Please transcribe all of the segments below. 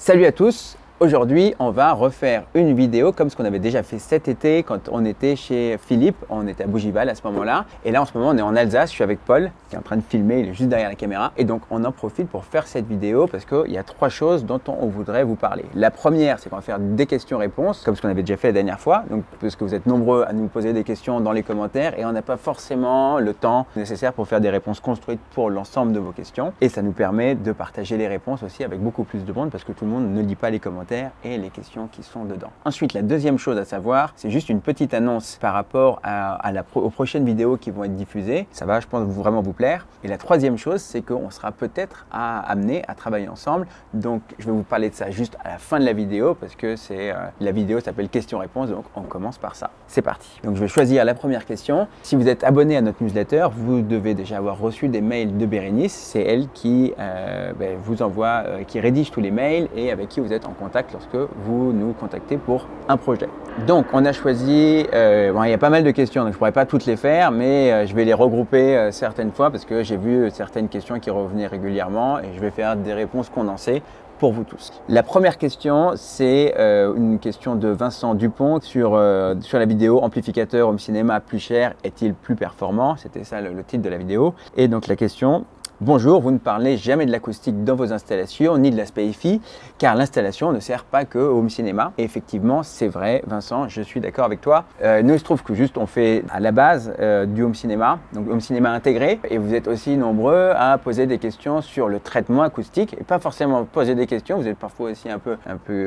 Salut à tous! Aujourd'hui, on va refaire une vidéo comme ce qu'on avait déjà fait cet été quand on était chez Philippe. On était à Bougival à ce moment-là. Et là, en ce moment, on est en Alsace. Je suis avec Paul qui est en train de filmer. Il est juste derrière la caméra. Et donc, on en profite pour faire cette vidéo parce qu'il y a trois choses dont on voudrait vous parler. La première, c'est qu'on va faire des questions-réponses comme ce qu'on avait déjà fait la dernière fois. Donc, parce que vous êtes nombreux à nous poser des questions dans les commentaires et on n'a pas forcément le temps nécessaire pour faire des réponses construites pour l'ensemble de vos questions. Et ça nous permet de partager les réponses aussi avec beaucoup plus de monde parce que tout le monde ne lit pas les commentaires et les questions qui sont dedans. Ensuite, la deuxième chose à savoir, c'est juste une petite annonce par rapport aux prochaines vidéos qui vont être diffusées. Ça va, je pense, vraiment vous plaire. Et la troisième chose, c'est qu'on sera peut-être amené à travailler ensemble. Donc, je vais vous parler de ça juste à la fin de la vidéo parce que la vidéo s'appelle questions-réponses. Donc, on commence par ça. C'est parti. Donc, je vais choisir la première question. Si vous êtes abonné à notre newsletter, vous devez déjà avoir reçu des mails de Bérénice. C'est elle qui vous envoie, qui rédige tous les mails et avec qui vous êtes en contact lorsque vous nous contactez pour un projet. Donc on a choisi, il y a pas mal de questions, donc je ne pourrais pas toutes les faire, mais je vais les regrouper certaines fois parce que j'ai vu certaines questions qui revenaient régulièrement et je vais faire des réponses condensées pour vous tous. La première question, c'est une question de Vincent Dupont sur la vidéo amplificateur home cinéma plus cher est-il plus performant? C'était ça le titre de la vidéo. Et donc la question: bonjour, vous ne parlez jamais de l'acoustique dans vos installations ni de l'aspect hi-fi car l'installation ne sert pas que au home cinéma. Et effectivement, c'est vrai, Vincent, je suis d'accord avec toi. Nous, il se trouve que juste on fait à la base du home cinéma, donc home cinéma intégré, et vous êtes aussi nombreux à poser des questions sur le traitement acoustique et pas forcément poser des questions. Vous êtes parfois aussi un peu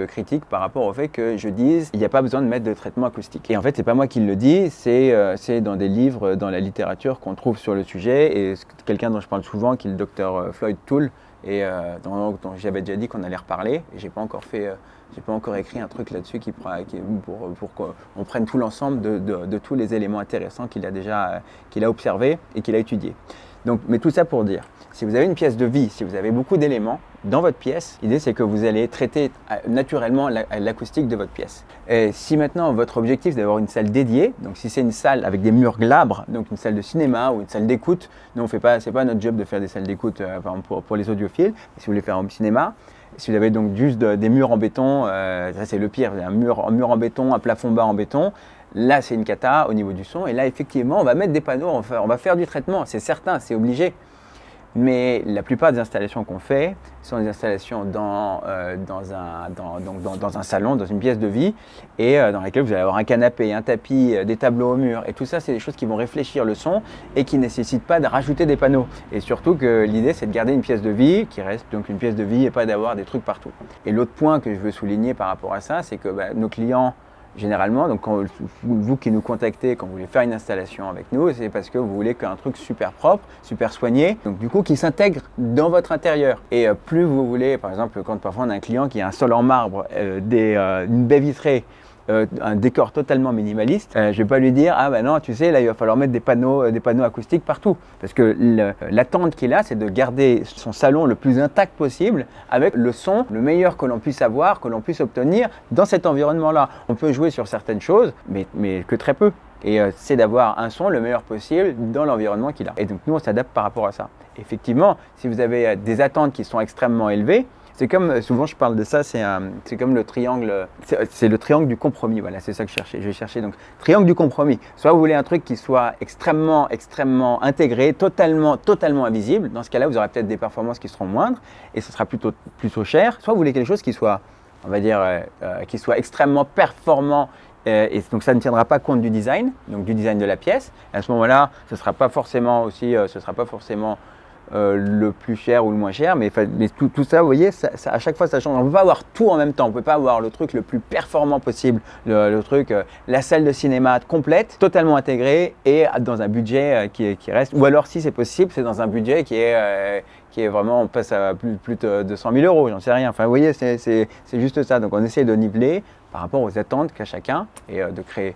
critique par rapport au fait que je dise il n'y a pas besoin de mettre de traitement acoustique. Et en fait, c'est pas moi qui le dis, c'est dans des livres, dans la littérature qu'on trouve sur le sujet et quelqu'un dont je parle souvent, qui est le docteur Floyd Toole, et dont j'avais déjà dit qu'on allait reparler. Et j'ai pas encore écrit un truc là-dessus pour qu'on prenne tout l'ensemble de tous les éléments intéressants qu'il a observés et qu'il a étudiés. Donc, mais tout ça pour dire, si vous avez une pièce de vie, si vous avez beaucoup d'éléments dans votre pièce, l'idée c'est que vous allez traiter naturellement l'acoustique de votre pièce. Et si maintenant votre objectif c'est d'avoir une salle dédiée, donc si c'est une salle avec des murs glabres, donc une salle de cinéma ou une salle d'écoute, nous on fait pas, c'est pas notre job de faire des salles d'écoute pour les audiophiles. Et si vous voulez faire un cinéma, si vous avez donc juste des murs en béton, ça c'est le pire, un mur en béton, un plafond bas en béton. Là, c'est une cata au niveau du son. Et là, effectivement, on va mettre des panneaux, on va faire du traitement. C'est certain, c'est obligé. Mais la plupart des installations qu'on fait sont des installations dans un salon, dans une pièce de vie, et dans laquelle vous allez avoir un canapé, un tapis, des tableaux au mur. Et tout ça, c'est des choses qui vont réfléchir le son et qui ne nécessitent pas de rajouter des panneaux. Et surtout que l'idée, c'est de garder une pièce de vie qui reste donc une pièce de vie et pas d'avoir des trucs partout. Et l'autre point que je veux souligner par rapport à ça, c'est que nos clients, généralement, donc vous qui nous contactez, quand vous voulez faire une installation avec nous, c'est parce que vous voulez qu'un truc super propre, super soigné, donc du coup qui s'intègre dans votre intérieur. Et plus vous voulez, par exemple, quand parfois on a un client qui a un sol en marbre, une baie vitrée, un décor totalement minimaliste, je vais pas lui dire ah ben non, tu sais, là il va falloir mettre des panneaux acoustiques partout, parce que l'attente qu'il a, c'est de garder son salon le plus intact possible avec le son le meilleur que l'on puisse avoir, que l'on puisse obtenir dans cet environnement-là. On peut jouer sur certaines choses, mais que très peu. Et c'est d'avoir un son le meilleur possible dans l'environnement qu'il a. Et donc nous, on s'adapte par rapport à ça. Effectivement, si vous avez des attentes qui sont extrêmement élevées, c'est comme, souvent je parle de ça, c'est comme le triangle, c'est le triangle du compromis, voilà, c'est ça que je cherchais. Je vais chercher donc triangle du compromis. Soit vous voulez un truc qui soit extrêmement intégré, totalement invisible. Dans ce cas-là, vous aurez peut-être des performances qui seront moindres et ce sera plutôt cher. Soit vous voulez quelque chose qui soit, on va dire, qui soit extrêmement performant. Et donc ça ne tiendra pas compte du design, donc du design de la pièce. Et à ce moment-là, ce sera pas forcément le plus cher ou le moins cher, mais tout ça, vous voyez, ça, à chaque fois ça change. On ne peut pas avoir tout en même temps, on ne peut pas avoir le truc le plus performant possible, le truc, la salle de cinéma complète, totalement intégrée et dans un budget qui reste, ou alors si c'est possible, c'est dans un budget qui est vraiment, on passe à plus de 100 000 €, j'en sais rien. Enfin, vous voyez, c'est juste ça. Donc on essaie de niveler par rapport aux attentes qu'a chacun et de créer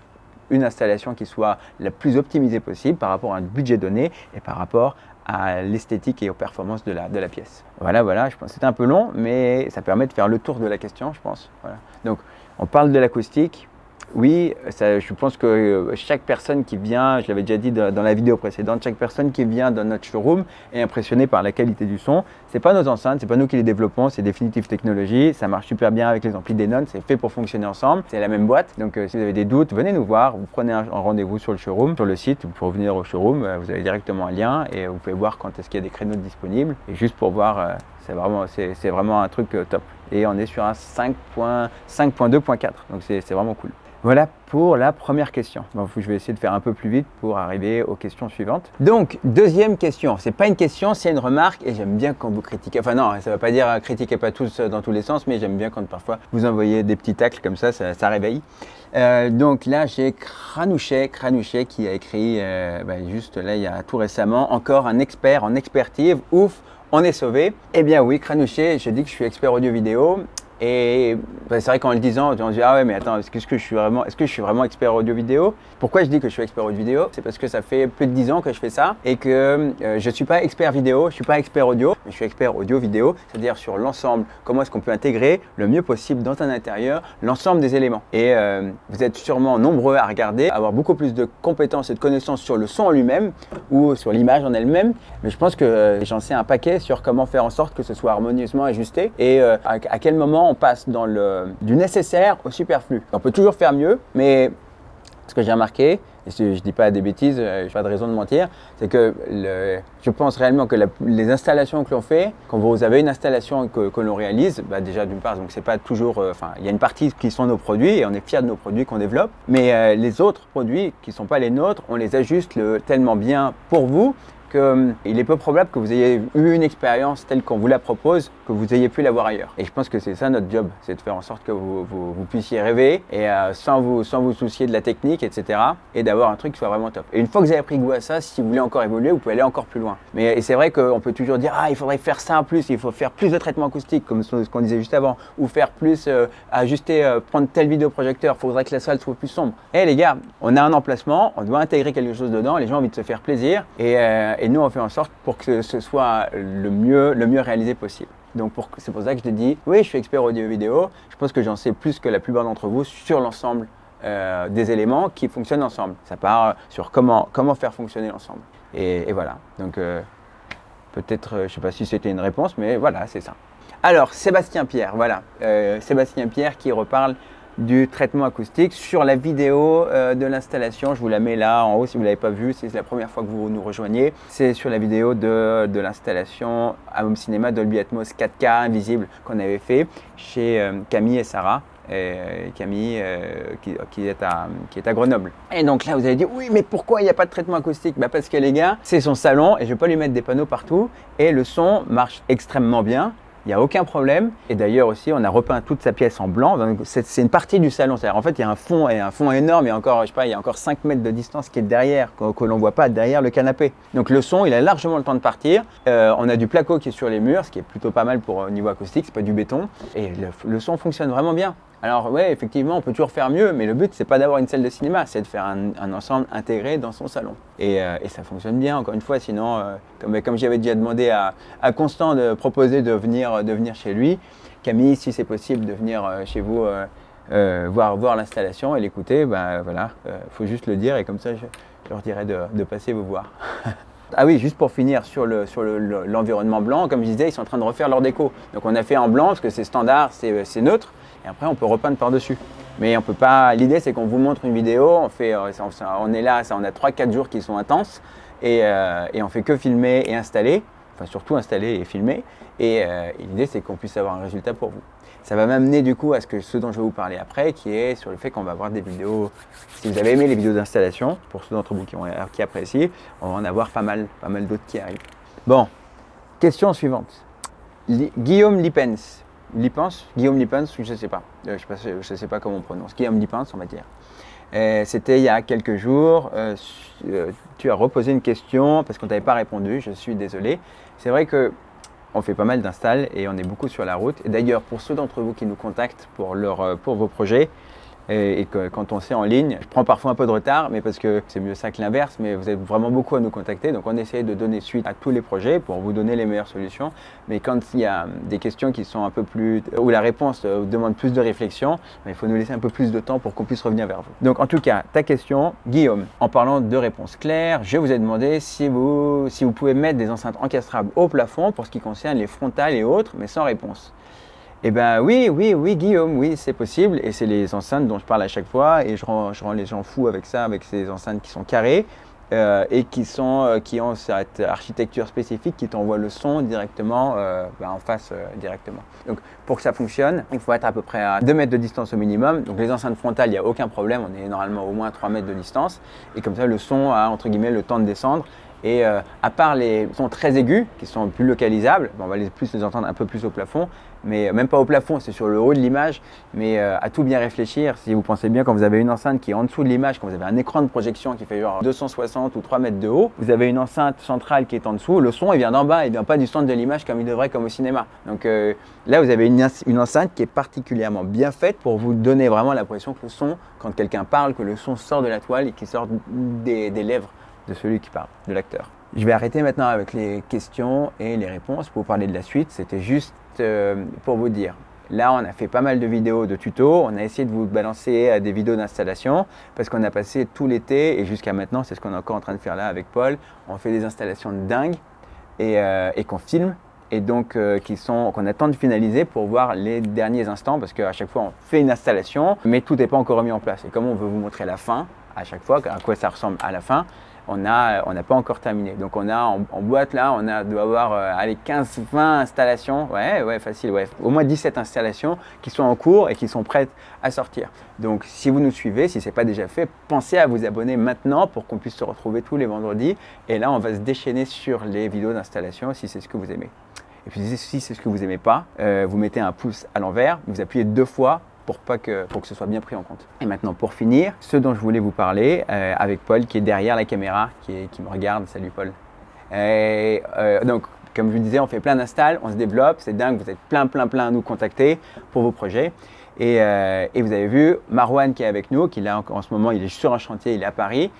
une installation qui soit la plus optimisée possible par rapport à un budget donné et par rapport à l'esthétique et aux performances de la pièce. Voilà, je pense que c'était un peu long, mais ça permet de faire le tour de la question, je pense. Voilà. Donc, on parle de l'acoustique. Oui, je pense que chaque personne qui vient, je l'avais déjà dit dans la vidéo précédente, chaque personne qui vient dans notre showroom est impressionnée par la qualité du son. C'est pas nos enceintes, c'est pas nous qui les développons, c'est Definitive Technologies. Ça marche super bien avec les amplis Denon, c'est fait pour fonctionner ensemble. C'est la même boîte, donc si vous avez des doutes, venez nous voir. Vous prenez un rendez-vous sur le showroom, sur le site, pour venir au showroom. Vous avez directement un lien et vous pouvez voir quand est-ce qu'il y a des créneaux disponibles. Et juste pour voir, c'est vraiment un truc top. Et on est sur un 5.2.4, donc c'est vraiment cool. Voilà pour la première question. Bon, je vais essayer de faire un peu plus vite pour arriver aux questions suivantes. Donc, deuxième question. C'est pas une question, c'est une remarque et j'aime bien quand vous critiquez. Enfin non, ça ne veut pas dire critiquez pas tous dans tous les sens, mais j'aime bien quand parfois vous envoyez des petits tacles comme ça réveille. Donc là, j'ai Cranouchet qui a écrit juste là, il y a tout récemment, encore un expert en expertise. Ouf, on est sauvé. Eh bien oui, Cranouchet, je dis que je suis expert audio-vidéo. Et c'est vrai qu'en le disant, on se dit ah ouais mais attends, est-ce que je suis vraiment expert audio-vidéo? Pourquoi je dis que je suis expert audio-vidéo? C'est parce que ça fait plus de 10 ans que je fais ça et que je ne suis pas expert vidéo, je ne suis pas expert audio, mais je suis expert audio-vidéo, c'est-à-dire sur l'ensemble, comment est-ce qu'on peut intégrer le mieux possible dans un intérieur l'ensemble des éléments. Et vous êtes sûrement nombreux à regarder, à avoir beaucoup plus de compétences et de connaissances sur le son en lui-même ou sur l'image en elle-même, mais je pense que j'en sais un paquet sur comment faire en sorte que ce soit harmonieusement ajusté et à quel moment on passe du nécessaire au superflu. On peut toujours faire mieux, mais ce que j'ai remarqué, et je ne dis pas des bêtises, je n'ai pas de raison de mentir, c'est que je pense réellement que les installations que l'on fait, quand vous avez une installation que l'on réalise, déjà d'une part, donc c'est pas toujours, il y a une partie qui sont nos produits et on est fiers de nos produits qu'on développe, mais les autres produits qui ne sont pas les nôtres, on les ajuste tellement bien pour vous qu'il est peu probable que vous ayez eu une expérience telle qu'on vous la propose, que vous ayez pu l'avoir ailleurs. Et je pense que c'est ça notre job, c'est de faire en sorte que vous puissiez rêver et sans vous soucier de la technique, etc. et d'avoir un truc qui soit vraiment top. Et une fois que vous avez pris goût à ça, si vous voulez encore évoluer, vous pouvez aller encore plus loin. Et c'est vrai qu'on peut toujours dire il faudrait faire ça en plus, il faut faire plus de traitement acoustique, comme ce qu'on disait juste avant, ou faire plus, ajuster, prendre tel vidéoprojecteur, il faudrait que la salle soit plus sombre. Les gars, on a un emplacement, on doit intégrer quelque chose dedans, les gens ont envie de se faire plaisir et nous, on fait en sorte pour que ce soit le mieux réalisé possible. Donc c'est pour ça que je te dis, oui, je suis expert audio-vidéo. Je pense que j'en sais plus que la plupart d'entre vous sur l'ensemble des éléments qui fonctionnent ensemble. Ça part sur comment faire fonctionner l'ensemble. Et voilà. Donc peut-être, je ne sais pas si c'était une réponse, mais voilà, c'est ça. Alors, Sébastien Pierre, voilà. Sébastien Pierre qui reparle du traitement acoustique sur la vidéo de l'installation. Je vous la mets là en haut si vous ne l'avez pas vue, c'est la première fois que vous nous rejoignez. C'est sur la vidéo de l'installation à Home Cinéma Dolby Atmos 4K invisible qu'on avait fait chez Camille et Sarah. Camille qui est à Grenoble. Et donc là vous allez dire oui mais pourquoi il n'y a pas de traitement acoustique? Parce que les gars, c'est son salon et je ne vais pas lui mettre des panneaux partout et le son marche extrêmement bien. Il n'y a aucun problème. Et d'ailleurs aussi, on a repeint toute sa pièce en blanc. Donc c'est une partie du salon. C'est-à-dire, en fait, il y a un fond énorme. Il y a encore, il y a encore 5 mètres de distance qui est derrière, que l'on ne voit pas derrière le canapé. Donc le son, il a largement le temps de partir. On a du placo qui est sur les murs, ce qui est plutôt pas mal pour niveau acoustique. C'est pas du béton. Et le son fonctionne vraiment bien. Alors ouais, effectivement, on peut toujours faire mieux, mais le but, c'est pas d'avoir une salle de cinéma, c'est de faire un ensemble intégré dans son salon. Et ça fonctionne bien, encore une fois, sinon, comme j'avais déjà demandé à Constant de proposer de venir chez lui, Camille, si c'est possible de venir chez vous voir l'installation et l'écouter, voilà, faut juste le dire et comme ça, je leur dirai de passer vous voir. Ah oui, juste pour finir sur l'environnement blanc, comme je disais, ils sont en train de refaire leur déco. Donc on a fait en blanc parce que c'est standard, c'est neutre. Et après, on peut repeindre par-dessus. Mais on peut pas. L'idée, c'est qu'on vous montre une vidéo. On est là, on a 3-4 jours qui sont intenses. Et on fait que filmer et installer. Enfin, surtout installer et filmer. Et l'idée, c'est qu'on puisse avoir un résultat pour vous. Ça va m'amener du coup à ce dont je vais vous parler après, qui est sur le fait qu'on va avoir des vidéos. Si vous avez aimé les vidéos d'installation, pour ceux d'entre vous qui apprécient, on va en avoir pas mal d'autres qui arrivent. Bon, question suivante. Guillaume Lippens. Guillaume Lippens, je ne sais pas. Je sais pas comment on prononce. Guillaume Lippens, on va dire. C'était il y a quelques jours. Tu as reposé une question parce qu'on ne t'avait pas répondu. Je suis désolé. C'est vrai qu'on fait pas mal d'installs et on est beaucoup sur la route. Et d'ailleurs, pour ceux d'entre vous qui nous contactent pour vos projets, et que quand on sait en ligne, je prends parfois un peu de retard, mais parce que c'est mieux ça que l'inverse, mais vous êtes vraiment beaucoup à nous contacter, donc on essaie de donner suite à tous les projets pour vous donner les meilleures solutions. Mais quand il y a des questions qui sont un peu plus, où la réponse demande plus de réflexion, il faut nous laisser un peu plus de temps pour qu'on puisse revenir vers vous. Donc en tout cas, ta question, Guillaume, en parlant de réponses claires, je vous ai demandé si vous pouvez mettre des enceintes encastrables au plafond pour ce qui concerne les frontales et autres, mais sans réponse. Eh bien oui, Guillaume, oui, c'est possible. Et c'est les enceintes dont je parle à chaque fois. Et je rends les gens fous avec ça, avec ces enceintes qui sont carrées et qui ont cette architecture spécifique qui t'envoie le son directement en face directement. Donc pour que ça fonctionne, il faut être à peu près à 2 mètres de distance au minimum. Donc les enceintes frontales, il n'y a aucun problème. On est normalement au moins 3 mètres de distance. Et comme ça, le son a entre guillemets le temps de descendre. Et à part les sons très aigus, qui sont plus localisables, on va plus les entendre un peu plus au plafond, mais même pas au plafond, c'est sur le haut de l'image, mais à tout bien réfléchir. Si vous pensez bien, quand vous avez une enceinte qui est en dessous de l'image, quand vous avez un écran de projection qui fait genre 260 ou 3 mètres de haut, vous avez une enceinte centrale qui est en dessous, le son il vient d'en bas, il vient pas du centre de l'image comme il devrait, comme au cinéma. Donc là, vous avez une enceinte qui est particulièrement bien faite pour vous donner vraiment l'impression que le son, quand quelqu'un parle, que le son sort de la toile et qu'il sort des lèvres de celui qui parle, de l'acteur. Je vais arrêter maintenant avec les questions et les réponses pour vous parler de la suite. C'était juste pour vous dire, là on a fait pas mal de vidéos de tutos, on a essayé de vous balancer des vidéos d'installation parce qu'on a passé tout l'été et jusqu'à maintenant, c'est ce qu'on est encore en train de faire là avec Paul, on fait des installations de dingue et qu'on filme et donc qu'on attend de finaliser pour voir les derniers instants parce qu'à chaque fois on fait une installation mais tout n'est pas encore remis en place et comme on veut vous montrer la fin à chaque fois, à quoi ça ressemble à la fin, on n'a pas encore terminé. Donc on a en boîte là, doit avoir 15-20 installations, ouais facile, au moins 17 installations qui sont en cours et qui sont prêtes à sortir. Donc si vous nous suivez, si ce n'est pas déjà fait, pensez à vous abonner maintenant pour qu'on puisse se retrouver tous les vendredis. Et là, on va se déchaîner sur les vidéos d'installation si c'est ce que vous aimez. Et puis si c'est ce que vous n'aimez pas, vous mettez un pouce à l'envers, vous appuyez 2 fois pour que ce soit bien pris en compte. Et maintenant, pour finir, ce dont je voulais vous parler avec Paul qui est derrière la caméra, qui me regarde. Salut Paul. Donc, comme je vous disais, on fait plein d'installs, on se développe, c'est dingue, vous êtes plein à nous contacter pour vos projets. Et vous avez vu Marwan qui est avec nous, qui là en ce moment il est sur un chantier, il est à Paris,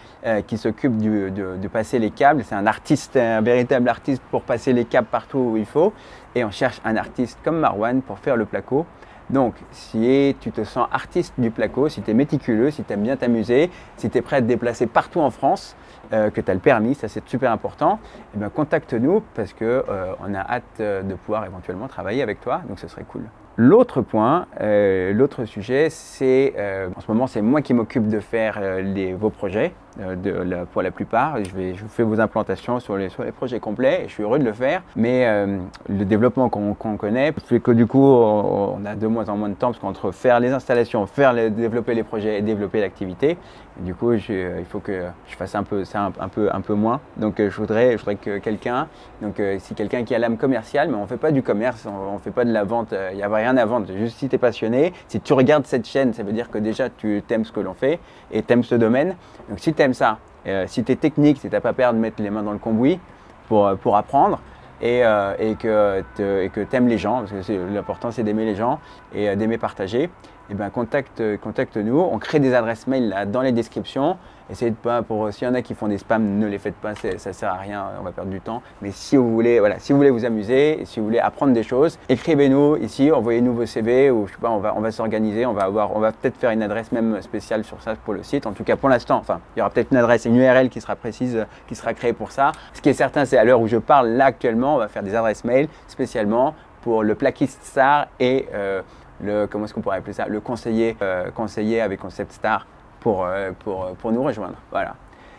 qui s'occupe de passer les câbles. C'est un artiste, un véritable artiste pour passer les câbles partout où il faut. Et on cherche un artiste comme Marwan pour faire le placo. Donc, si tu te sens artiste du placo, si tu es méticuleux, si tu aimes bien t'amuser, si tu es prêt à te déplacer partout en France, que tu as le permis, ça c'est super important, eh bien, contacte-nous parce qu'on a hâte de pouvoir éventuellement travailler avec toi, donc ce serait cool. L'autre point, l'autre sujet, c'est en ce moment c'est moi qui m'occupe de faire vos projets pour la plupart. Je fais vos implantations sur les projets complets et je suis heureux de le faire. Mais le développement qu'on connaît fait que du coup on a de moins en moins de temps parce qu'entre faire les installations, développer les projets et développer l'activité, du coup il faut que je fasse un peu moins. Donc je voudrais que quelqu'un, si quelqu'un qui a l'âme commerciale, mais on ne fait pas du commerce, on ne fait pas de la vente, il n'y a rien à vendre. Juste si tu es passionné, si tu regardes cette chaîne, ça veut dire que déjà tu aimes ce que l'on fait et tu aimes ce domaine. Donc si tu aimes ça, si tu es technique, si tu n'as pas peur de mettre les mains dans le cambouis pour apprendre et que tu aimes les gens, parce que l'important c'est d'aimer les gens et d'aimer partager, eh bien contacte-nous. On crée des adresses mail là, dans les descriptions. Essayez de pas, s'il y en a qui font des spams, ne les faites pas, ça sert à rien, on va perdre du temps. Mais si vous voulez, si vous voulez vous amuser, et si vous voulez apprendre des choses, écrivez-nous ici, envoyez-nous vos CV ou je sais pas, on va s'organiser, on va peut-être faire une adresse même spéciale sur ça pour le site. En tout cas pour l'instant, il y aura peut-être une adresse et une URL qui sera précise, qui sera créée pour ça. Ce qui est certain, c'est à l'heure où je parle là actuellement, on va faire des adresses mail spécialement pour le plaquiste star et comment est-ce qu'on pourrait appeler ça, le conseiller avec concept star pour nous rejoindre. Voilà.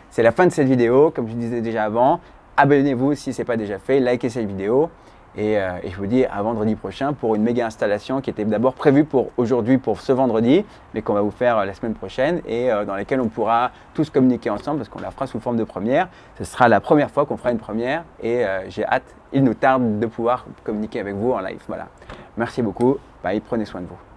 C'est la fin de cette vidéo. Comme je disais déjà avant, abonnez-vous si ce n'est pas déjà fait, likez cette vidéo et je vous dis à vendredi prochain pour une méga installation qui était d'abord prévue pour aujourd'hui, pour ce vendredi, mais qu'on va vous faire la semaine prochaine et dans laquelle on pourra tous communiquer ensemble parce qu'on la fera sous forme de première. Ce sera la première fois qu'on fera une première et j'ai hâte, il nous tarde de pouvoir communiquer avec vous en live. Voilà. Merci beaucoup. Bye, prenez soin de vous.